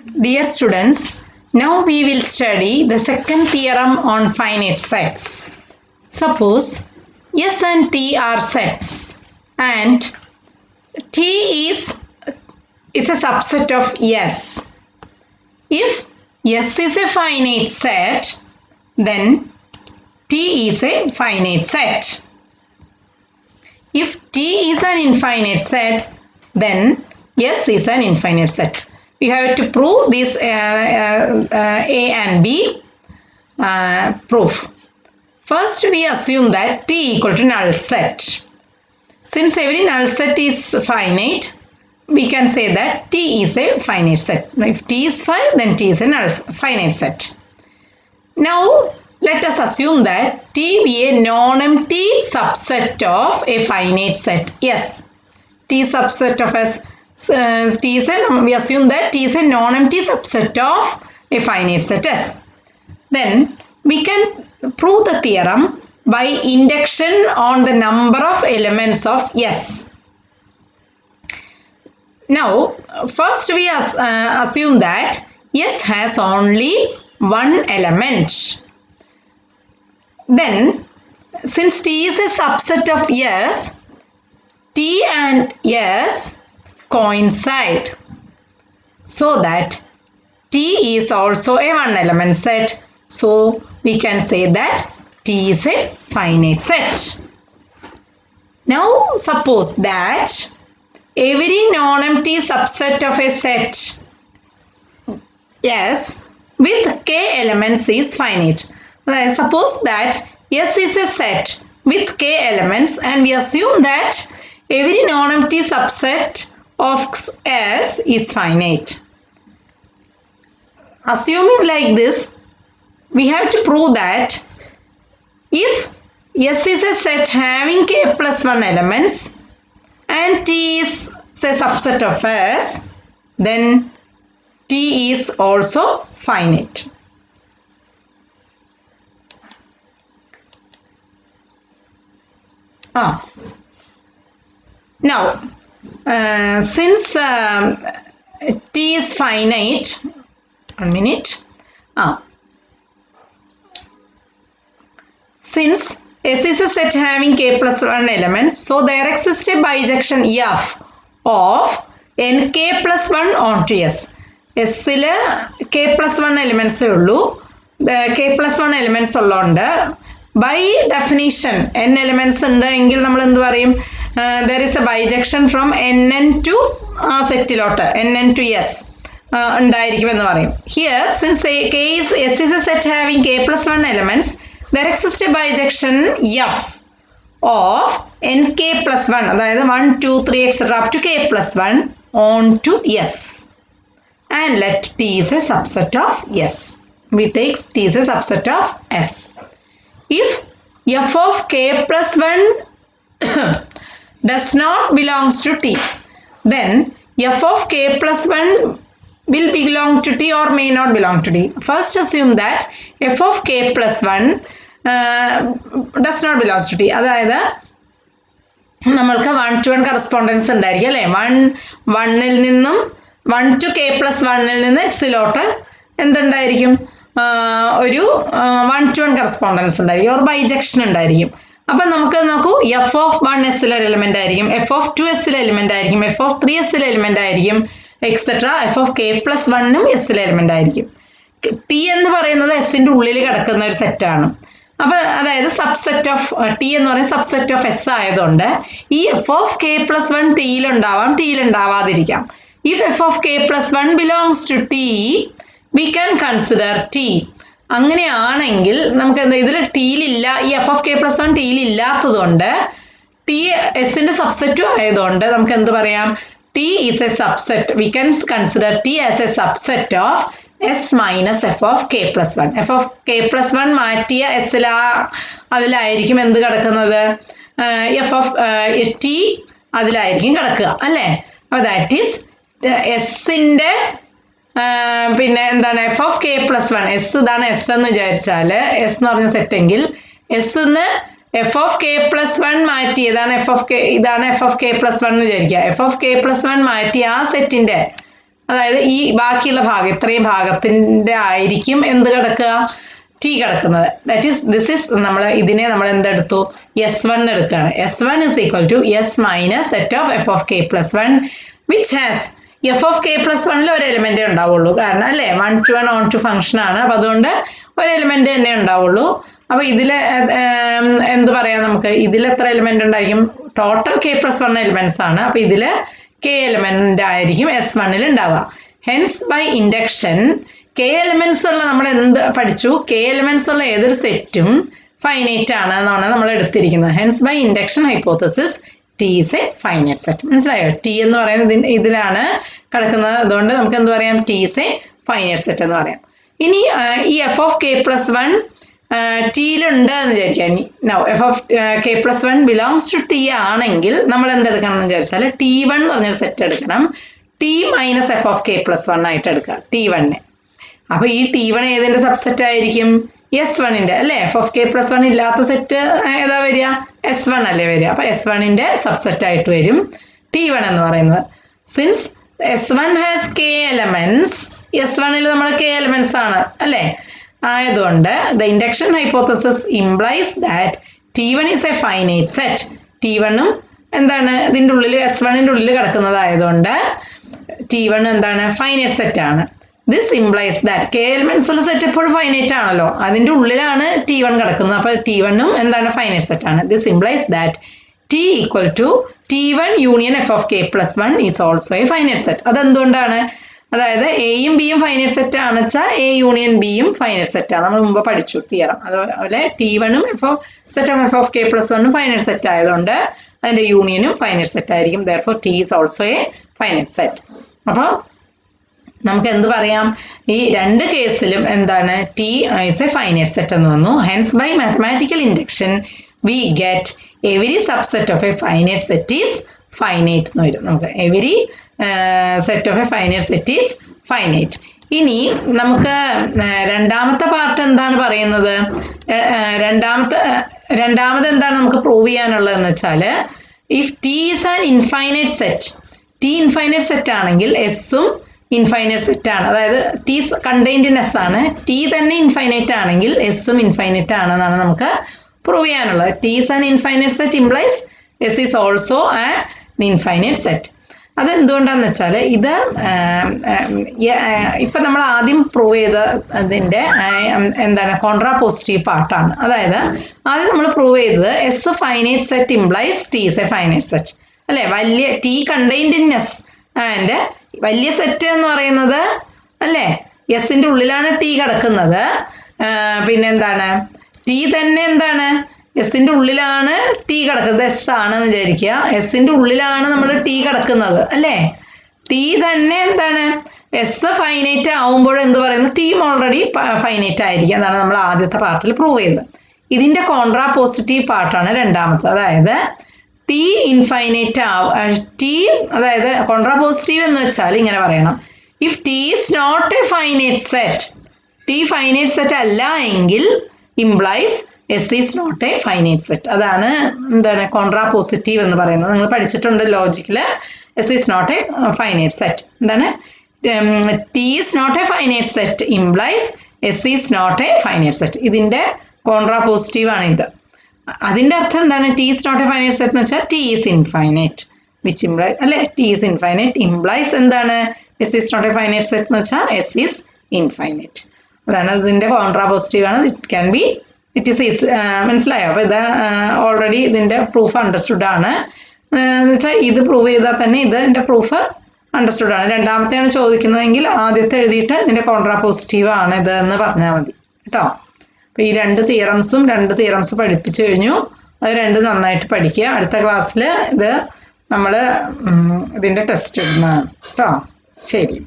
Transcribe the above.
Dear students, now we will study the second theorem on finite sets. Suppose S and T are sets and T is a subset of S. If S is a finite set, then T is a finite set. If T is an infinite set, then S is an infinite set. We have to prove this A and B proof. First, we assume that T equal to null set. Since every null set is finite, we can say that T is a finite set. If T is 5, then T is a finite set. Now, let us assume that T be a non-empty subset of a finite set. Yes, T subset of S. We assume that T is a non-empty subset of a finite set S. Then we can prove the theorem by induction on the number of elements of S. Now, first we assume that S has only one element. Then, since T is a subset of S, T and S coincide so that T is also a one element set. So we can say that T is a finite set. Now suppose that every non-empty subset of a set S with k elements is finite. Suppose that S is a set with k elements and we assume that every non-empty subset of S is finite. Assuming like this, we have to prove that if S is a set having k plus 1 elements and T is a subset of S, then T is also finite. Now, since T is finite, since S is a set having k plus 1 elements, so there exists a bijection F of nk plus 1 onto S. S il k plus 1 elements ullu, k plus 1 elements ullonde. By definition, n elements undu engil nammal endu parayum? There is a bijection from nn to setilotte, nn to S. Here, since S is a set having k plus 1 elements, there exists a bijection F of nk plus 1, that is 1, 2, 3, etc. up to k plus 1 onto S. And let T is a subset of S. We take T is a subset of S. If f of k plus 1 does not belongs to T, then f of k plus 1 will belong to T or may not belong to T. First assume that f of k plus 1 does not belong to T. അതായത് നമ്മൾക്ക് 1 to 1 correspondence ഉണ്ടായിരിക്കും അല്ലേ? 1 നിന്നും 1 to k plus 1 നിന്ന് എസ്സിലോട്ട് എന്തുണ്ടായിരിക്കും? ഒരു 1 to 1 correspondence ഉണ്ടായിരിക്കും, ഒരു bijection ഉണ്ടായിരിക്കും. അപ്പം നമുക്ക് നോക്കൂ, എഫ് ഓഫ് 1 എസ്സിലെ എലിമെന്റ് ആയിരിക്കും, എഫ് ഓഫ് 2 എസ്സിലെ എലിമെന്റ് ആയിരിക്കും, എഫ് ഓഫ് 3 എസ്സിലെ എലിമെന്റ് ആയിരിക്കും, etcetera F of K plus 1 എസ്സിലെ എലിമെന്റ് ആയിരിക്കും. ടി എന്ന് പറയുന്നത് എസിന്റെ ഉള്ളിൽ കിടക്കുന്ന ഒരു സെറ്റാണ്. അപ്പൊ അതായത് സബ്സെറ്റ് ഓഫ് ടി എന്ന് പറയുന്നത് സബ്സെറ്റ് ഓഫ് എസ് ആയതുകൊണ്ട് ഈ എഫ് ഓഫ് കെ പ്ലസ് 1 ടിയിലുണ്ടാവാം, ടിയിലുണ്ടാവാതിരിക്കാം. If F of K plus 1 belongs to T, we can consider T. അങ്ങനെയാണെങ്കിൽ നമുക്ക് എന്താ, ഇതിൽ ടിയിലില്ല, ഈ എഫ് ഓഫ് കെ പ്ലസ് 1 ടിയിലില്ലാത്തത് കൊണ്ട് ടി എസിന്റെ സബ്സെറ്റും ആയതുകൊണ്ട് നമുക്ക് എന്ത് പറയാം? T is a subset. We can consider T as a subset of S minus F of K plus 1. F of K plus 1 മാറ്റിയ അതിലായിരിക്കും എന്ത് കിടക്കുന്നത്? എഫ് ഓഫ് ടി അതിലായിരിക്കും കിടക്കുക അല്ലേ? അപ്പോൾ ദാറ്റ് ഈസ് എസിന്റെ പിന്നെ എന്താണ്, F of K plus 1, S ഇതാണ് എസ് എന്ന് വിചാരിച്ചാൽ, എസ് എന്ന് പറഞ്ഞ സെറ്റെങ്കിൽ എസ് ന്ന് എഫ് ഓഫ് കെ പ്ലസ് 1 മാറ്റി, ഇതാണ് എഫ് ഓഫ് കെ പ്ലസ് 1 എന്ന് വിചാരിക്കുക. എഫ് ഓഫ് കെ പ്ലസ് 1 മാറ്റി ആ സെറ്റിന്റെ അതായത് ഈ ബാക്കിയുള്ള ഭാഗം ഇത്രയും ഭാഗത്തിന്റെ ആയിരിക്കും എന്ത് കിടക്കുക, ടി കിടക്കുന്നത്. ദാറ്റ് ഈസ് ദിസ് ഈസ് നമ്മൾ ഇതിനെ നമ്മൾ എന്തെടുത്തു, S1 എടുക്കുകയാണ്. S1 is equal to S minus set of f of k plus 1 which has f of k plus 1 ഒരു എലിമെന്റേ ഉണ്ടാവുള്ളൂ. കാരണം അല്ലേ 1 to 1 on to ഫംഗ്ഷൻ ആണ്. അപ്പൊ അതുകൊണ്ട് ഒരു എലിമെന്റ് തന്നെ ഉണ്ടാവുള്ളൂ. അപ്പൊ ഇതില് എന്ത് പറയാം, നമുക്ക് ഇതിൽ എത്ര എലിമെന്റ് ഉണ്ടായിരിക്കും, ടോട്ടൽ k plus 1 എലിമെന്റ്സ് ആണ്. അപ്പൊ ഇതില് k എലിമെന്റ് ആയിരിക്കും S1 ഉണ്ടാവുക. Hence by induction k elements ഉള്ള നമ്മൾ എന്ത് പഠിച്ചു, k എലിമെന്റ്സ് ഉള്ള ഏതൊരു സെറ്റും ഫൈനൈറ്റ് ആണ് എന്നാണ് നമ്മൾ എടുത്തിരിക്കുന്നത്. Hence by induction hypothesis T is a finite set. മനസ്സിലായോ? ടി എന്ന് പറയുന്നത് ഇതിലാണ് കിടക്കുന്നത്. അതുകൊണ്ട് നമുക്ക് എന്ത് പറയാം, T is a finite set എന്ന് പറയാം. ഇനി ഈ എഫ് ഓഫ് കെ പ്ലസ് 1 ടിയിലുണ്ട് എന്ന് വിചാരിക്കാം. Now f of K plus 1 belongs to T ആണെങ്കിൽ നമ്മൾ എന്തെടുക്കണം എന്ന് വിചാരിച്ചാൽ T1 എന്ന് പറഞ്ഞൊരു സെറ്റ് എടുക്കണം. T minus F of K plus 1 ആയിട്ട് എടുക്കുക T1. അപ്പൊ ഈ T1 ഏതിന്റെ സബ്സെറ്റ് ആയിരിക്കും, S1ന്റെ അല്ലെ. എഫ് ഓഫ് കെ പ്ലസ് 1 ഇല്ലാത്ത സെറ്റ് ഏതാ വരിക, S1 അല്ലേ വരിക. അപ്പൊ S1ന്റെ സബ്സെറ്റ് ആയിട്ട് വരും T1 എന്ന് പറയുന്നത്. Since S1 has k elements, S1ൽ നമ്മൾ k എലമെന്റ്സ് ആണ് അല്ലെ. ആയതുകൊണ്ട് the induction hypothesis implies that T1 is a finite set. T1ഉം എന്താണ് ഇതിന്റെ ഉള്ളിൽ S1ന്റെ ഉള്ളിൽ കിടക്കുന്നതായതുകൊണ്ട് T1 എന്താണ് ഫൈനൈറ്റ് സെറ്റ് ആണ്. This implies that k elements ഉള്ള സെറ്റ് എപ്പോഴും ഫൈനൈറ്റ് ആണല്ലോ, അതിന്റെ ഉള്ളിലാണ് T1 കിടക്കുന്നത്. അപ്പൊ T1ഉം എന്താണ് ഫൈനൈറ്റ് സെറ്റ് ആണ്. This implies that T equal to T1 union F of K plus 1 is also a finite set. അതെന്തുകൊണ്ടാണ്, അതായത് എയും ബിയും ഫൈനൈറ്റ് സെറ്റ് ആണെന്ന് വെച്ചാൽ എ യൂണിയൻ ബിയും ഫൈനൈറ്റ് സെറ്റ് ആണ്. നമ്മൾ മുമ്പ് പഠിച്ചു തിയറം. അതുപോലെ T1ഉം set of F of K plus 1ഉം ഫൈനൈറ്റ് സെറ്റ് ആയതുകൊണ്ട് അതിന്റെ യൂണിയനും ഫൈനൈറ്റ് സെറ്റ് ആയിരിക്കും. Therefore T is also a finite set. അപ്പോൾ നമുക്ക് എന്ത് പറയാം, ഈ രണ്ട് കേസിലും എന്താണ് T is a finite set എന്ന് വന്നു. Hence by mathematical induction we get every subset of A finite set is finite എന്ന് വരും. നമുക്ക് every set of A finite set is finite. ഇനി നമുക്ക് രണ്ടാമത്തെ പാർട്ട് എന്താണ് പറയുന്നത്, രണ്ടാമത് എന്താണ് നമുക്ക് പ്രൂവ് ചെയ്യാനുള്ളതെന്ന് വെച്ചാൽ if T is an infinite set, T infinite set ആണെങ്കിൽ എസും ഇൻഫൈനൈറ്റ് സെറ്റ് ആണ്. അതായത് ടി കണ്ടെയ്ൻഡ് ഇൻ എസ് ആണ്. ടി തന്നെ ഇൻഫൈനൈറ്റ് ആണെങ്കിൽ എസും ഇൻഫൈനൈറ്റ് ആണെന്നാണ് നമുക്ക് പ്രൂവ് ചെയ്യാനുള്ളത്. T is an infinite set implies S is also an infinite set. അതെന്തുകൊണ്ടാന്ന് വെച്ചാൽ ഇത് ഇപ്പം നമ്മൾ ആദ്യം പ്രൂവ് ചെയ്തതിൻ്റെ എന്താണ് കോൺട്രാ പോസിറ്റീവ് പാർട്ടാണ്. അതായത് ആദ്യം നമ്മൾ പ്രൂവ് ചെയ്തത് S finite set implies T is a finite set അല്ലേ. വലിയ T contained in S and വലിയ സെറ്റ് എന്ന് പറയുന്നത് അല്ലേ എസിന്റെ ഉള്ളിലാണ് ടി കിടക്കുന്നത്. പിന്നെന്താണ് ടി തന്നെ എന്താണ് എസിന്റെ ഉള്ളിലാണ് ടി കിടക്കുന്നത്. എസ് ആണെന്ന് വിചാരിക്കുക, എസിന്റെ ഉള്ളിലാണ് നമ്മൾ ടി കിടക്കുന്നത് അല്ലേ. ടി തന്നെ എന്താണ് എസ് ഫൈനൈറ്റ് ആവുമ്പോൾ എന്ത് പറയുന്നു, ടീം ഓൾറെഡി ഫൈനൈറ്റ് ആയിരിക്കും എന്നാണ് നമ്മൾ ആദ്യത്തെ പാർട്ടിൽ പ്രൂവ് ചെയ്തത്. ഇതിന്റെ കോൺട്രാ പോസിറ്റീവ് പാർട്ടാണ് രണ്ടാമത്തെ. അതായത് ടി ഇൻഫൈനൈറ്റ് ടി അതായത് കോൺട്രാ പോസിറ്റീവ് എന്ന് വെച്ചാൽ ഇങ്ങനെ പറയണം, if T is not a finite set, T finite set അല്ല എങ്കിൽ implies S is not a finite set. അതാണ് എന്താണ് കോൺട്രാ പോസിറ്റീവ് എന്ന് പറയുന്നത്. നിങ്ങൾ പഠിച്ചിട്ടുണ്ട് ലോജിക്കില്. S is not a finite set. എന്താണ് T is not a finite set implies S is not a finite set. ഇതിന്റെ കോൺട്രാ പോസിറ്റീവ് ആണ് ഇത്. അതിന്റെ അർത്ഥം എന്താണ്, T is not a finite set എന്ന് വെച്ചാൽ T is infinite which implies അല്ലെ, ടി ഈസ് ഇൻഫൈനൈറ്റ് ഇംപ്ലൈസ് എന്താണ് S is not a finite set എന്ന് വെച്ചാൽ എസ് ഈസ് ഇൻഫൈനൈറ്റ്. അതാണ് ഇതിന്റെ കോൺട്രാ പോസിറ്റീവ് ആണ്. It can be it is മനസ്സിലായോ. അപ്പൊ ഇത് ഓൾറെഡി ഇതിന്റെ പ്രൂഫ് അണ്ടർസ്റ്റുഡ് ആണ് എന്ന് വെച്ചാൽ ഇത് പ്രൂവ് ചെയ്താൽ തന്നെ ഇതിന്റെ പ്രൂഫ് അണ്ടർസ്റ്റുഡ് ആണ്. രണ്ടാമത്തെയാണ് ചോദിക്കുന്നതെങ്കിൽ ആദ്യത്തെ എഴുതിയിട്ട് ഇതിന്റെ കോൺട്രാ പോസിറ്റീവ് ആണ് ഇത് എന്ന് പറഞ്ഞാൽ മതി കേട്ടോ. അപ്പൊ ഈ രണ്ട് തിയറംസ് പഠിപ്പിച്ചു കഴിഞ്ഞു. അത് രണ്ട് നന്നായിട്ട് പഠിക്കുക. അടുത്ത ക്ലാസ്സിൽ ഇത് നമ്മൾ ഇതിന്റെ ടെസ്റ്റ് ഇടുന്നതാണ് കേട്ടോ. ശരി.